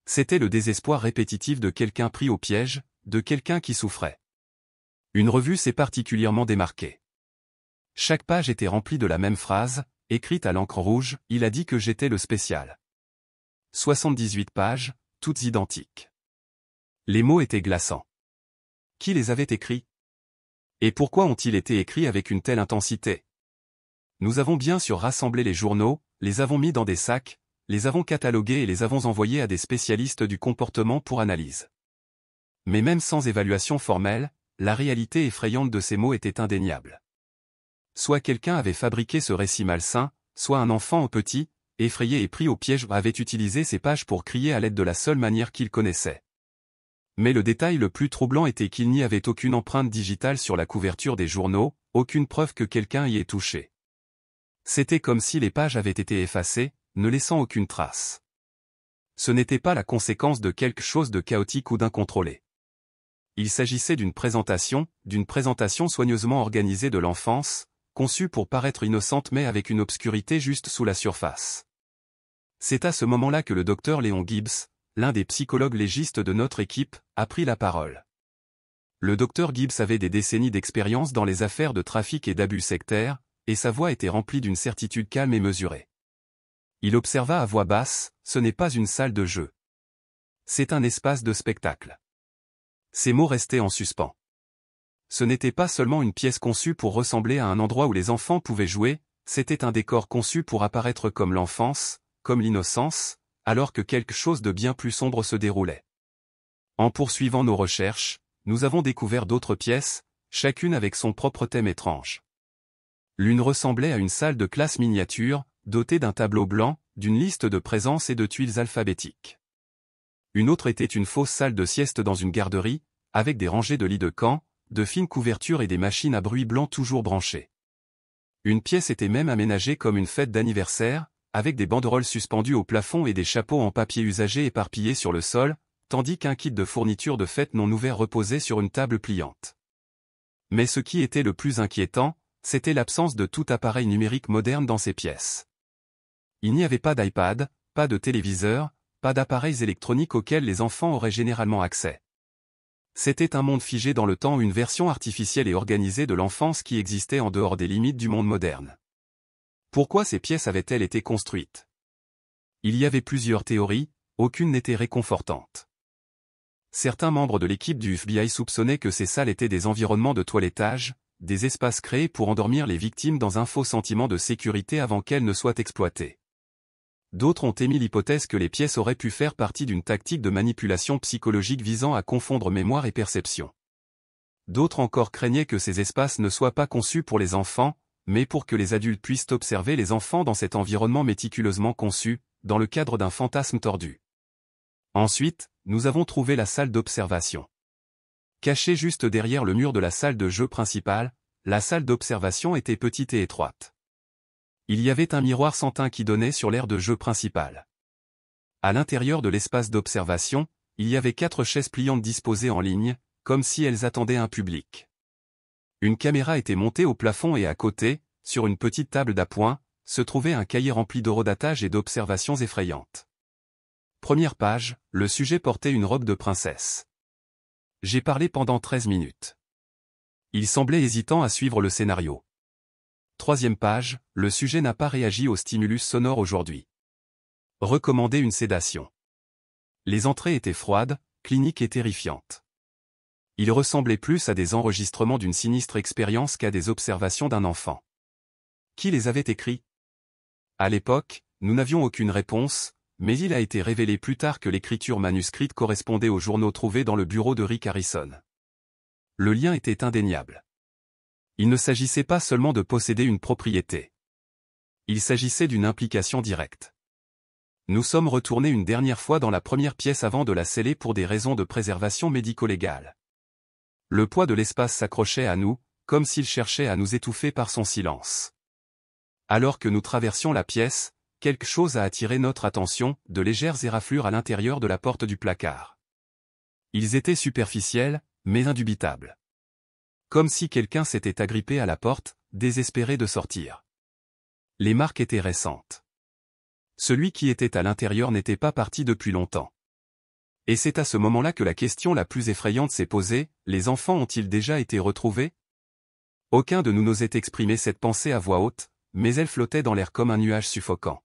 [SPEAKER 1] C'était le désespoir répétitif de quelqu'un pris au piège, de quelqu'un qui souffrait. Une revue s'est particulièrement démarquée. Chaque page était remplie de la même phrase, écrite à l'encre rouge, « Il a dit que j'étais le spécial. » 78 pages, toutes identiques. Les mots étaient glaçants. Qui les avait écrits? Et pourquoi ont-ils été écrits avec une telle intensité? Nous avons bien sûr rassemblé les journaux, les avons mis dans des sacs, les avons catalogués et les avons envoyés à des spécialistes du comportement pour analyse. Mais même sans évaluation formelle, la réalité effrayante de ces mots était indéniable. Soit quelqu'un avait fabriqué ce récit malsain, soit un enfant petit, effrayé et pris au piège avait utilisé ces pages pour crier à l'aide de la seule manière qu'il connaissait. Mais le détail le plus troublant était qu'il n'y avait aucune empreinte digitale sur la couverture des journaux, aucune preuve que quelqu'un y ait touché. C'était comme si les pages avaient été effacées, ne laissant aucune trace. Ce n'était pas la conséquence de quelque chose de chaotique ou d'incontrôlé. Il s'agissait d'une présentation soigneusement organisée de l'enfance, conçue pour paraître innocente mais avec une obscurité juste sous la surface. C'est à ce moment-là que le docteur Léon Gibbs, l'un des psychologues légistes de notre équipe, a pris la parole. Le docteur Gibbs avait des décennies d'expérience dans les affaires de trafic et d'abus sectaires, et sa voix était remplie d'une certitude calme et mesurée. Il observa à voix basse, ce n'est pas une salle de jeu. C'est un espace de spectacle. Ces mots restaient en suspens. Ce n'était pas seulement une pièce conçue pour ressembler à un endroit où les enfants pouvaient jouer, c'était un décor conçu pour apparaître comme l'enfance, comme l'innocence, alors que quelque chose de bien plus sombre se déroulait. En poursuivant nos recherches, nous avons découvert d'autres pièces, chacune avec son propre thème étrange. L'une ressemblait à une salle de classe miniature, dotée d'un tableau blanc, d'une liste de présences et de tuiles alphabétiques. Une autre était une fausse salle de sieste dans une garderie, avec des rangées de lits de camp, de fines couvertures et des machines à bruit blanc toujours branchées. Une pièce était même aménagée comme une fête d'anniversaire, avec des banderoles suspendues au plafond et des chapeaux en papier usagé éparpillés sur le sol, tandis qu'un kit de fournitures de fête non ouvert reposait sur une table pliante. Mais ce qui était le plus inquiétant, c'était l'absence de tout appareil numérique moderne dans ces pièces. Il n'y avait pas d'iPad, pas de téléviseur, pas d'appareils électroniques auxquels les enfants auraient généralement accès. C'était un monde figé dans le temps, une version artificielle et organisée de l'enfance qui existait en dehors des limites du monde moderne. Pourquoi ces pièces avaient-elles été construites? Il y avait plusieurs théories, aucune n'était réconfortante. Certains membres de l'équipe du FBI soupçonnaient que ces salles étaient des environnements de toilettage, des espaces créés pour endormir les victimes dans un faux sentiment de sécurité avant qu'elles ne soient exploitées. D'autres ont émis l'hypothèse que les pièces auraient pu faire partie d'une tactique de manipulation psychologique visant à confondre mémoire et perception. D'autres encore craignaient que ces espaces ne soient pas conçus pour les enfants, mais pour que les adultes puissent observer les enfants dans cet environnement méticuleusement conçu, dans le cadre d'un fantasme tordu. Ensuite, nous avons trouvé la salle d'observation. Cachée juste derrière le mur de la salle de jeu principale, la salle d'observation était petite et étroite. Il y avait un miroir sans teint qui donnait sur l'aire de jeu principale. À l'intérieur de l'espace d'observation, il y avait 4 chaises pliantes disposées en ligne, comme si elles attendaient un public. Une caméra était montée au plafond et à côté, sur une petite table d'appoint, se trouvait un cahier rempli d'horodatage et d'observations effrayantes. Première page, le sujet portait une robe de princesse. J'ai parlé pendant 13 minutes. Il semblait hésitant à suivre le scénario. Troisième page, le sujet n'a pas réagi au stimulus sonore aujourd'hui. Recommander une sédation. Les entrées étaient froides, cliniques et terrifiantes. Il ressemblait plus à des enregistrements d'une sinistre expérience qu'à des observations d'un enfant. Qui les avait écrits? À l'époque, nous n'avions aucune réponse, mais il a été révélé plus tard que l'écriture manuscrite correspondait aux journaux trouvés dans le bureau de Rick Harrison. Le lien était indéniable. Il ne s'agissait pas seulement de posséder une propriété. Il s'agissait d'une implication directe. Nous sommes retournés une dernière fois dans la première pièce avant de la sceller pour des raisons de préservation médico-légale. Le poids de l'espace s'accrochait à nous, comme s'il cherchait à nous étouffer par son silence. Alors que nous traversions la pièce, quelque chose a attiré notre attention, de légères éraflures à l'intérieur de la porte du placard. Ils étaient superficiels, mais indubitables. Comme si quelqu'un s'était agrippé à la porte, désespéré de sortir. Les marques étaient récentes. Celui qui était à l'intérieur n'était pas parti depuis longtemps. Et c'est à ce moment-là que la question la plus effrayante s'est posée, les enfants ont-ils déjà été retrouvés? Aucun de nous n'osait exprimer cette pensée à voix haute, mais elle flottait dans l'air comme un nuage suffocant.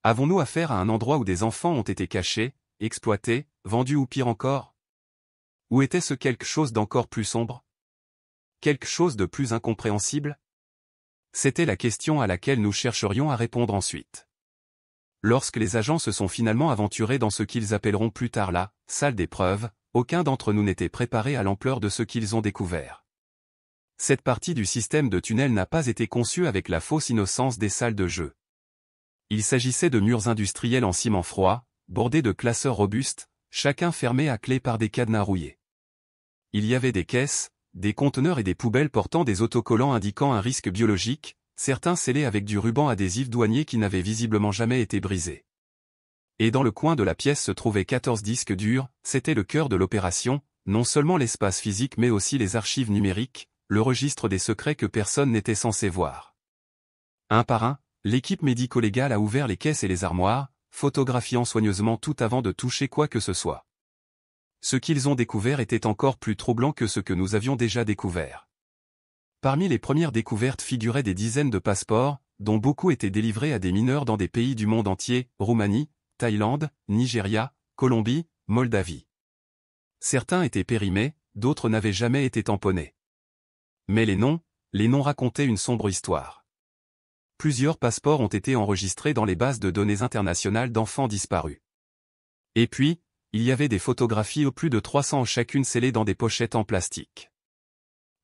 [SPEAKER 1] Avons-nous affaire à un endroit où des enfants ont été cachés, exploités, vendus ou pire encore? Ou était-ce quelque chose d'encore plus sombre? Quelque chose de plus incompréhensible? C'était la question à laquelle nous chercherions à répondre ensuite. Lorsque les agents se sont finalement aventurés dans ce qu'ils appelleront plus tard la « salle d'épreuve », aucun d'entre nous n'était préparé à l'ampleur de ce qu'ils ont découvert. Cette partie du système de tunnel n'a pas été conçue avec la fausse innocence des salles de jeu. Il s'agissait de murs industriels en ciment froid, bordés de classeurs robustes, chacun fermé à clé par des cadenas rouillés. Il y avait des caisses, des conteneurs et des poubelles portant des autocollants indiquant un risque biologique, certains scellés avec du ruban adhésif douanier qui n'avait visiblement jamais été brisé. Et dans le coin de la pièce se trouvaient 14 disques durs, c'était le cœur de l'opération, non seulement l'espace physique mais aussi les archives numériques, le registre des secrets que personne n'était censé voir. Un par un, l'équipe médico-légale a ouvert les caisses et les armoires, photographiant soigneusement tout avant de toucher quoi que ce soit. Ce qu'ils ont découvert était encore plus troublant que ce que nous avions déjà découvert. Parmi les premières découvertes figuraient des dizaines de passeports, dont beaucoup étaient délivrés à des mineurs dans des pays du monde entier, Roumanie, Thaïlande, Nigeria, Colombie, Moldavie. Certains étaient périmés, d'autres n'avaient jamais été tamponnés. Mais les noms racontaient une sombre histoire. Plusieurs passeports ont été enregistrés dans les bases de données internationales d'enfants disparus. Et puis, il y avait des photographies au plus de 300 chacune scellées dans des pochettes en plastique.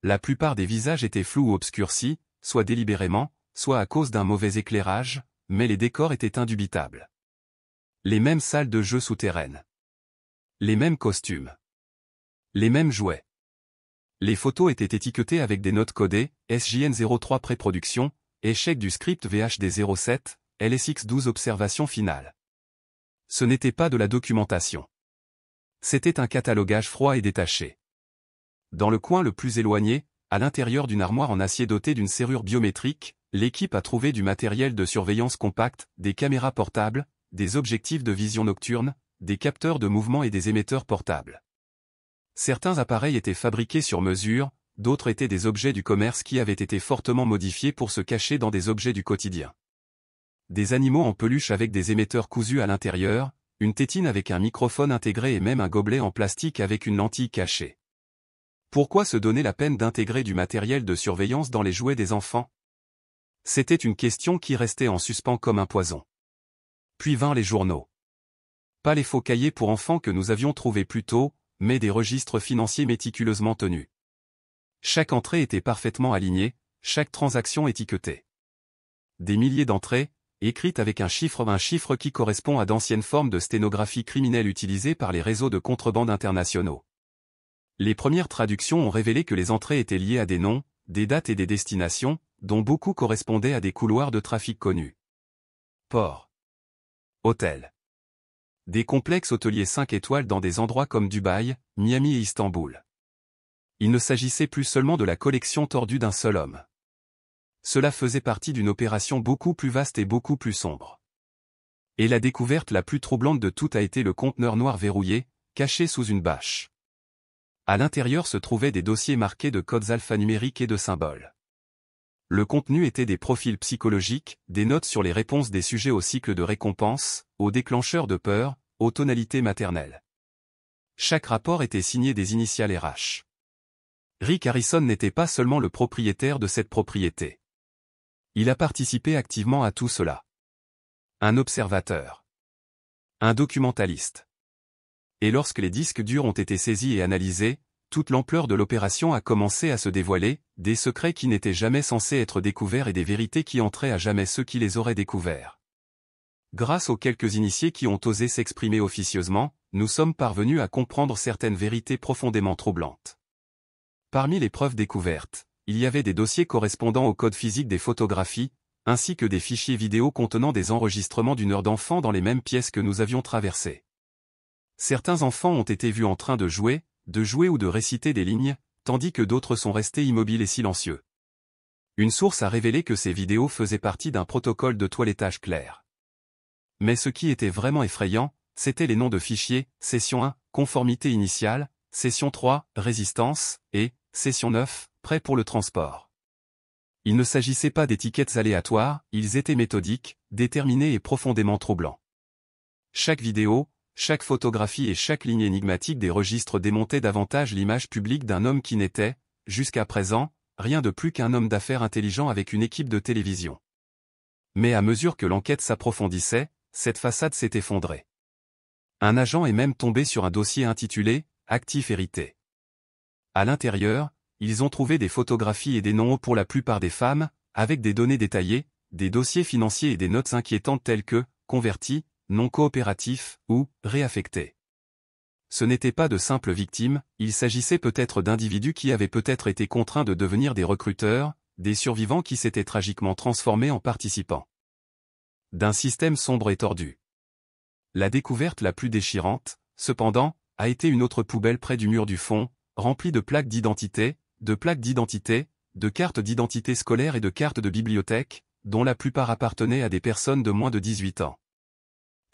[SPEAKER 1] La plupart des visages étaient flous ou obscurcis, soit délibérément, soit à cause d'un mauvais éclairage, mais les décors étaient indubitables. Les mêmes salles de jeux souterraines. Les mêmes costumes. Les mêmes jouets. Les photos étaient étiquetées avec des notes codées, SJN 03 pré-production, échec du script VHD 07, LSX 12 observation finale. Ce n'était pas de la documentation. C'était un catalogage froid et détaché. Dans le coin le plus éloigné, à l'intérieur d'une armoire en acier dotée d'une serrure biométrique, l'équipe a trouvé du matériel de surveillance compact, des caméras portables, des objectifs de vision nocturne, des capteurs de mouvement et des émetteurs portables. Certains appareils étaient fabriqués sur mesure, d'autres étaient des objets du commerce qui avaient été fortement modifiés pour se cacher dans des objets du quotidien. Des animaux en peluche avec des émetteurs cousus à l'intérieur, une tétine avec un microphone intégré et même un gobelet en plastique avec une lentille cachée. Pourquoi se donner la peine d'intégrer du matériel de surveillance dans les jouets des enfants? C'était une question qui restait en suspens comme un poison. Puis vinrent les journaux. Pas les faux cahiers pour enfants que nous avions trouvés plus tôt, mais des registres financiers méticuleusement tenus. Chaque entrée était parfaitement alignée, chaque transaction étiquetée. Des milliers d'entrées, écrites avec un chiffre qui correspond à d'anciennes formes de sténographie criminelle utilisées par les réseaux de contrebande internationaux. Les premières traductions ont révélé que les entrées étaient liées à des noms, des dates et des destinations, dont beaucoup correspondaient à des couloirs de trafic connus. Ports. Hôtels. Des complexes hôteliers 5 étoiles dans des endroits comme Dubaï, Miami et Istanbul. Il ne s'agissait plus seulement de la collection tordue d'un seul homme. Cela faisait partie d'une opération beaucoup plus vaste et beaucoup plus sombre. Et la découverte la plus troublante de toutes a été le conteneur noir verrouillé, caché sous une bâche. À l'intérieur se trouvaient des dossiers marqués de codes alphanumériques et de symboles. Le contenu était des profils psychologiques, des notes sur les réponses des sujets au cycle de récompense, aux déclencheurs de peur, aux tonalités maternelles. Chaque rapport était signé des initiales RH. Rick Harrison n'était pas seulement le propriétaire de cette propriété. Il a participé activement à tout cela. Un observateur. Un documentaliste. Et lorsque les disques durs ont été saisis et analysés, toute l'ampleur de l'opération a commencé à se dévoiler, des secrets qui n'étaient jamais censés être découverts et des vérités qui entraient à jamais ceux qui les auraient découverts. Grâce aux quelques initiés qui ont osé s'exprimer officieusement, nous sommes parvenus à comprendre certaines vérités profondément troublantes. Parmi les preuves découvertes, il y avait des dossiers correspondant au code physique des photographies, ainsi que des fichiers vidéo contenant des enregistrements d'une heure d'enfants dans les mêmes pièces que nous avions traversées. Certains enfants ont été vus en train de jouer ou de réciter des lignes, tandis que d'autres sont restés immobiles et silencieux. Une source a révélé que ces vidéos faisaient partie d'un protocole de toilettage clair. Mais ce qui était vraiment effrayant, c'étaient les noms de fichiers, session 1, conformité initiale, session 3, résistance, et, session 9, prêt pour le transport. Il ne s'agissait pas d'étiquettes aléatoires, ils étaient méthodiques, déterminés et profondément troublants. Chaque vidéo, chaque photographie et chaque ligne énigmatique des registres démontait davantage l'image publique d'un homme qui n'était, jusqu'à présent, rien de plus qu'un homme d'affaires intelligent avec une équipe de télévision. Mais à mesure que l'enquête s'approfondissait, cette façade s'est effondrée. Un agent est même tombé sur un dossier intitulé « Actifs hérités ». À l'intérieur, ils ont trouvé des photographies et des noms pour la plupart des femmes, avec des données détaillées, des dossiers financiers et des notes inquiétantes telles que « convertis », non coopératifs ou réaffectés. Ce n'étaient pas de simples victimes, il s'agissait peut-être d'individus qui avaient peut-être été contraints de devenir des recruteurs, des survivants qui s'étaient tragiquement transformés en participants d'un système sombre et tordu. La découverte la plus déchirante, cependant, a été une autre poubelle près du mur du fond, remplie de plaques d'identité, de cartes d'identité scolaires et de cartes de bibliothèque, dont la plupart appartenaient à des personnes de moins de 18 ans.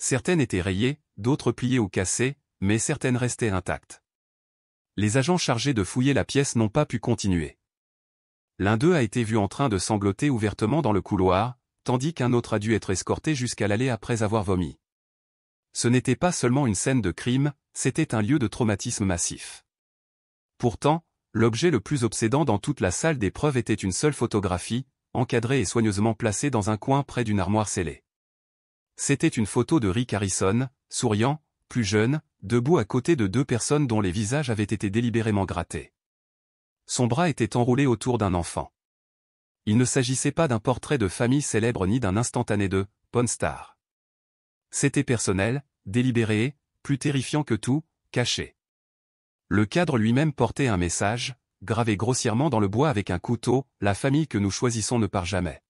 [SPEAKER 1] Certaines étaient rayées, d'autres pliées ou cassées, mais certaines restaient intactes. Les agents chargés de fouiller la pièce n'ont pas pu continuer. L'un d'eux a été vu en train de sangloter ouvertement dans le couloir, tandis qu'un autre a dû être escorté jusqu'à l'allée après avoir vomi. Ce n'était pas seulement une scène de crime, c'était un lieu de traumatisme massif. Pourtant, l'objet le plus obsédant dans toute la salle des preuves était une seule photographie, encadrée et soigneusement placée dans un coin près d'une armoire scellée. C'était une photo de Rick Harrison, souriant, plus jeune, debout à côté de deux personnes dont les visages avaient été délibérément grattés. Son bras était enroulé autour d'un enfant. Il ne s'agissait pas d'un portrait de famille célèbre ni d'un instantané de porn star. C'était personnel, délibéré, plus terrifiant que tout, caché. Le cadre lui-même portait un message, gravé grossièrement dans le bois avec un couteau, la famille que nous choisissons ne part jamais.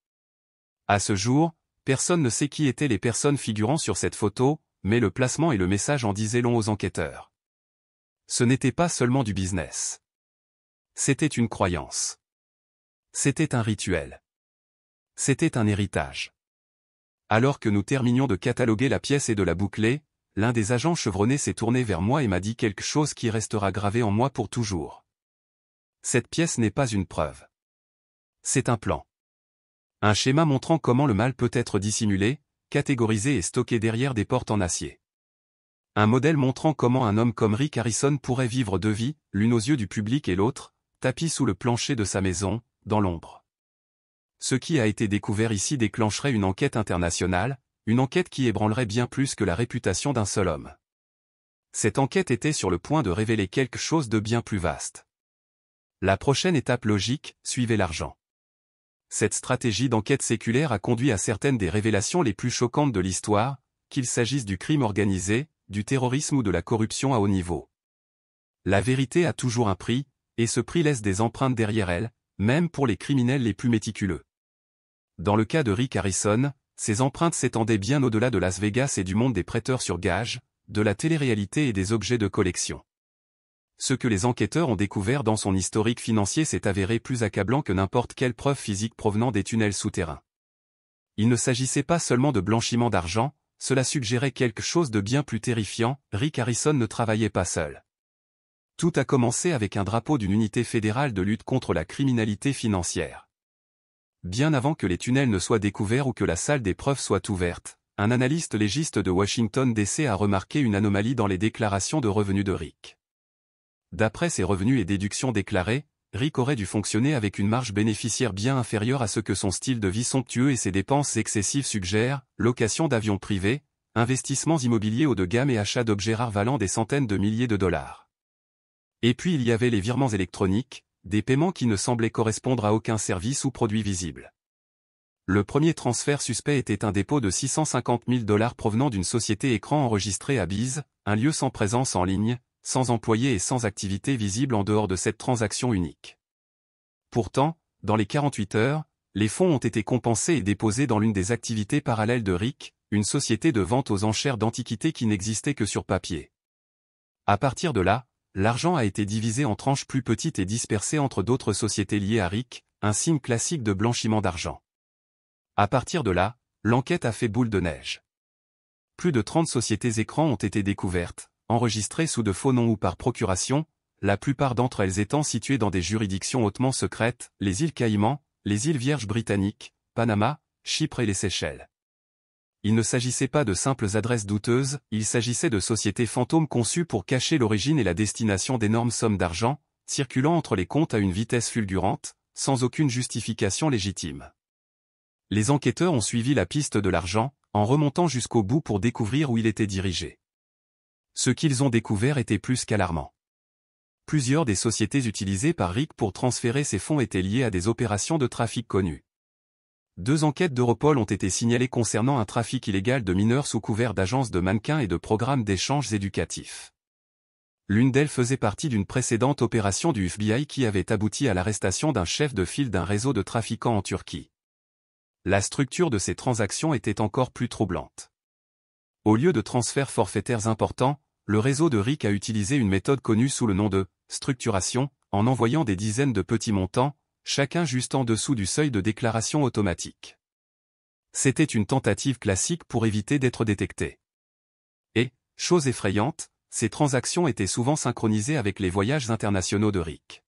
[SPEAKER 1] À ce jour, personne ne sait qui étaient les personnes figurant sur cette photo, mais le placement et le message en disaient long aux enquêteurs. Ce n'était pas seulement du business. C'était une croyance. C'était un rituel. C'était un héritage. Alors que nous terminions de cataloguer la pièce et de la boucler, l'un des agents chevronnés s'est tourné vers moi et m'a dit quelque chose qui restera gravé en moi pour toujours. Cette pièce n'est pas une preuve. C'est un plan. Un schéma montrant comment le mal peut être dissimulé, catégorisé et stocké derrière des portes en acier. Un modèle montrant comment un homme comme Rick Harrison pourrait vivre deux vies, l'une aux yeux du public et l'autre, tapis sous le plancher de sa maison, dans l'ombre. Ce qui a été découvert ici déclencherait une enquête internationale, une enquête qui ébranlerait bien plus que la réputation d'un seul homme. Cette enquête était sur le point de révéler quelque chose de bien plus vaste. La prochaine étape logique, suivait l'argent. Cette stratégie d'enquête séculaire a conduit à certaines des révélations les plus choquantes de l'histoire, qu'il s'agisse du crime organisé, du terrorisme ou de la corruption à haut niveau. La vérité a toujours un prix, et ce prix laisse des empreintes derrière elle, même pour les criminels les plus méticuleux. Dans le cas de Rick Harrison, ces empreintes s'étendaient bien au-delà de Las Vegas et du monde des prêteurs sur gages, de la télé-réalité et des objets de collection. Ce que les enquêteurs ont découvert dans son historique financier s'est avéré plus accablant que n'importe quelle preuve physique provenant des tunnels souterrains. Il ne s'agissait pas seulement de blanchiment d'argent, cela suggérait quelque chose de bien plus terrifiant, Rick Harrison ne travaillait pas seul. Tout a commencé avec un drapeau d'une unité fédérale de lutte contre la criminalité financière. Bien avant que les tunnels ne soient découverts ou que la salle des preuves soit ouverte, un analyste légiste de Washington DC a remarqué une anomalie dans les déclarations de revenus de Rick. D'après ses revenus et déductions déclarées, Rick aurait dû fonctionner avec une marge bénéficiaire bien inférieure à ce que son style de vie somptueux et ses dépenses excessives suggèrent, location d'avions privés, investissements immobiliers haut de gamme et achat d'objets rares valant des centaines de milliers de dollars. Et puis il y avait les virements électroniques, des paiements qui ne semblaient correspondre à aucun service ou produit visible. Le premier transfert suspect était un dépôt de 650 000 $ provenant d'une société écran enregistrée à Bise, un lieu sans présence en ligne, sans employés et sans activité visible en dehors de cette transaction unique. Pourtant, dans les 48 heures, les fonds ont été compensés et déposés dans l'une des activités parallèles de Rick, une société de vente aux enchères d'antiquités qui n'existait que sur papier. À partir de là, l'argent a été divisé en tranches plus petites et dispersé entre d'autres sociétés liées à Rick, un signe classique de blanchiment d'argent. À partir de là, l'enquête a fait boule de neige. Plus de 30 sociétés écrans ont été découvertes, enregistrées sous de faux noms ou par procuration, la plupart d'entre elles étant situées dans des juridictions hautement secrètes, les îles Caïmans, les îles Vierges britanniques, Panama, Chypre et les Seychelles. Il ne s'agissait pas de simples adresses douteuses, il s'agissait de sociétés fantômes conçues pour cacher l'origine et la destination d'énormes sommes d'argent, circulant entre les comptes à une vitesse fulgurante, sans aucune justification légitime. Les enquêteurs ont suivi la piste de l'argent, en remontant jusqu'au bout pour découvrir où il était dirigé. Ce qu'ils ont découvert était plus qu'alarmant. Plusieurs des sociétés utilisées par Rick pour transférer ces fonds étaient liées à des opérations de trafic connues. 2 enquêtes d'Europol ont été signalées concernant un trafic illégal de mineurs sous couvert d'agences de mannequins et de programmes d'échanges éducatifs. L'une d'elles faisait partie d'une précédente opération du FBI qui avait abouti à l'arrestation d'un chef de file d'un réseau de trafiquants en Turquie. La structure de ces transactions était encore plus troublante. Au lieu de transferts forfaitaires importants, le réseau de Rick a utilisé une méthode connue sous le nom de « structuration », en envoyant des dizaines de petits montants, chacun juste en dessous du seuil de déclaration automatique. C'était une tentative classique pour éviter d'être détecté. Et, chose effrayante, ces transactions étaient souvent synchronisées avec les voyages internationaux de Rick.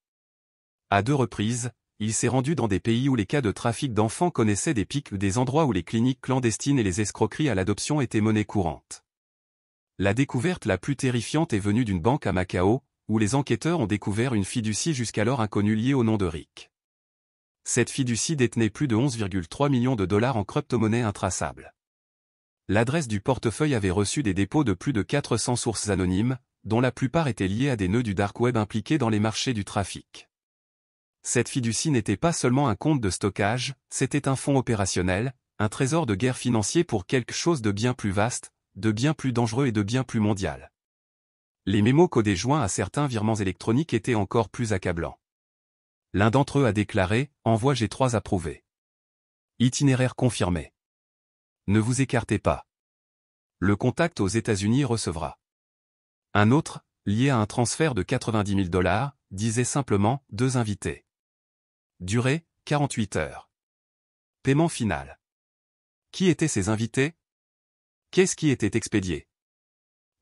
[SPEAKER 1] À 2 reprises, il s'est rendu dans des pays où les cas de trafic d'enfants connaissaient des pics ou des endroits où les cliniques clandestines et les escroqueries à l'adoption étaient monnaie courante. La découverte la plus terrifiante est venue d'une banque à Macao, où les enquêteurs ont découvert une fiducie jusqu'alors inconnue liée au nom de Rick. Cette fiducie détenait plus de 11,3 millions de dollars en crypto-monnaie intraçable. L'adresse du portefeuille avait reçu des dépôts de plus de 400 sources anonymes, dont la plupart étaient liées à des nœuds du dark web impliqués dans les marchés du trafic. Cette fiducie n'était pas seulement un compte de stockage, c'était un fonds opérationnel, un trésor de guerre financier pour quelque chose de bien plus vaste, de bien plus dangereux et de bien plus mondial. Les mémos codés joints à certains virements électroniques étaient encore plus accablants. L'un d'entre eux a déclaré « Envoi G3 approuvé. Itinéraire confirmé. Ne vous écartez pas. Le contact aux États-Unis recevra. » Un autre, lié à un transfert de 90 000 $, disait simplement « 2 invités. » Durée, 48 heures. Paiement final. Qui étaient ces invités? Qu'est-ce qui était expédié?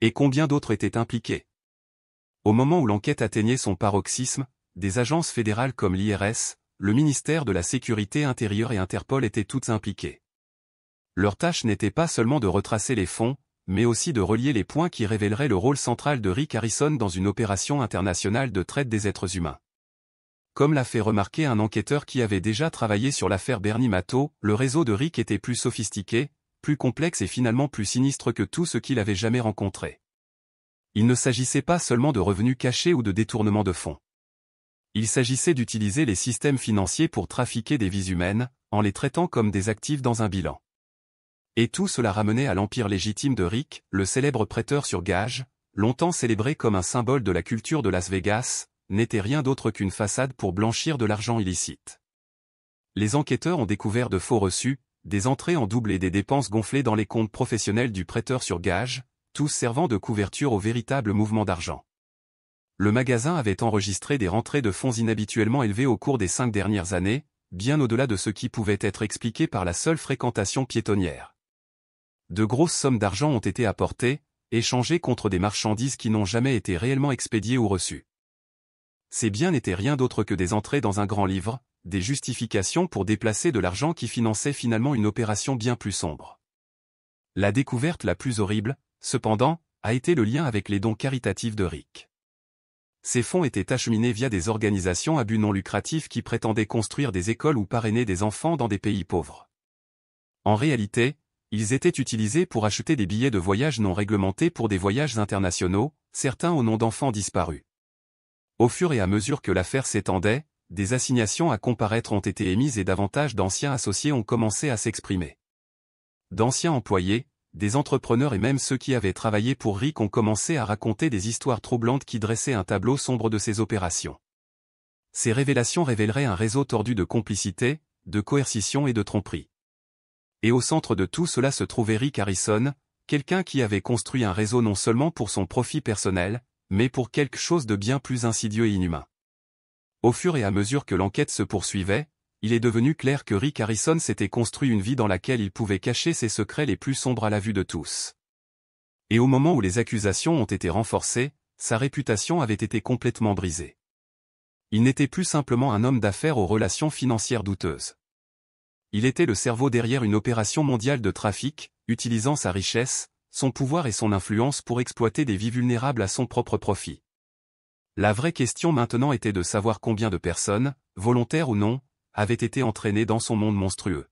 [SPEAKER 1] Et combien d'autres étaient impliqués? Au moment où l'enquête atteignait son paroxysme, des agences fédérales comme l'IRS, le ministère de la Sécurité intérieure et Interpol étaient toutes impliquées. Leur tâche n'était pas seulement de retracer les fonds, mais aussi de relier les points qui révéleraient le rôle central de Rick Harrison dans une opération internationale de traite des êtres humains. Comme l'a fait remarquer un enquêteur qui avait déjà travaillé sur l'affaire Bernie Mato, le réseau de Rick était plus sophistiqué, plus complexe et finalement plus sinistre que tout ce qu'il avait jamais rencontré. Il ne s'agissait pas seulement de revenus cachés ou de détournement de fonds. Il s'agissait d'utiliser les systèmes financiers pour trafiquer des vies humaines, en les traitant comme des actifs dans un bilan. Et tout cela ramenait à l'empire légitime de Rick, le célèbre prêteur sur gage, longtemps célébré comme un symbole de la culture de Las Vegas, n'était rien d'autre qu'une façade pour blanchir de l'argent illicite. Les enquêteurs ont découvert de faux reçus, des entrées en double et des dépenses gonflées dans les comptes professionnels du prêteur sur gage, tous servant de couverture au véritable mouvement d'argent. Le magasin avait enregistré des rentrées de fonds inhabituellement élevées au cours des 5 dernières années, bien au-delà de ce qui pouvait être expliqué par la seule fréquentation piétonnière. De grosses sommes d'argent ont été apportées, échangées contre des marchandises qui n'ont jamais été réellement expédiées ou reçues. Ces biens n'étaient rien d'autre que des entrées dans un grand livre, des justifications pour déplacer de l'argent qui finançait finalement une opération bien plus sombre. La découverte la plus horrible, cependant, a été le lien avec les dons caritatifs de Rick. Ces fonds étaient acheminés via des organisations à but non lucratif qui prétendaient construire des écoles ou parrainer des enfants dans des pays pauvres. En réalité, ils étaient utilisés pour acheter des billets de voyage non réglementés pour des voyages internationaux, certains au nom d'enfants disparus. Au fur et à mesure que l'affaire s'étendait, des assignations à comparaître ont été émises et davantage d'anciens associés ont commencé à s'exprimer. D'anciens employés, des entrepreneurs et même ceux qui avaient travaillé pour Rick ont commencé à raconter des histoires troublantes qui dressaient un tableau sombre de ces opérations. Ces révélations révéleraient un réseau tordu de complicité, de coercition et de tromperie. Et au centre de tout cela se trouvait Rick Harrison, quelqu'un qui avait construit un réseau non seulement pour son profit personnel, mais pour quelque chose de bien plus insidieux et inhumain. Au fur et à mesure que l'enquête se poursuivait, il est devenu clair que Rick Harrison s'était construit une vie dans laquelle il pouvait cacher ses secrets les plus sombres à la vue de tous. Et au moment où les accusations ont été renforcées, sa réputation avait été complètement brisée. Il n'était plus simplement un homme d'affaires aux relations financières douteuses. Il était le cerveau derrière une opération mondiale de trafic, utilisant sa richesse, son pouvoir et son influence pour exploiter des vies vulnérables à son propre profit. La vraie question maintenant était de savoir combien de personnes, volontaires ou non, avaient été entraînées dans son monde monstrueux.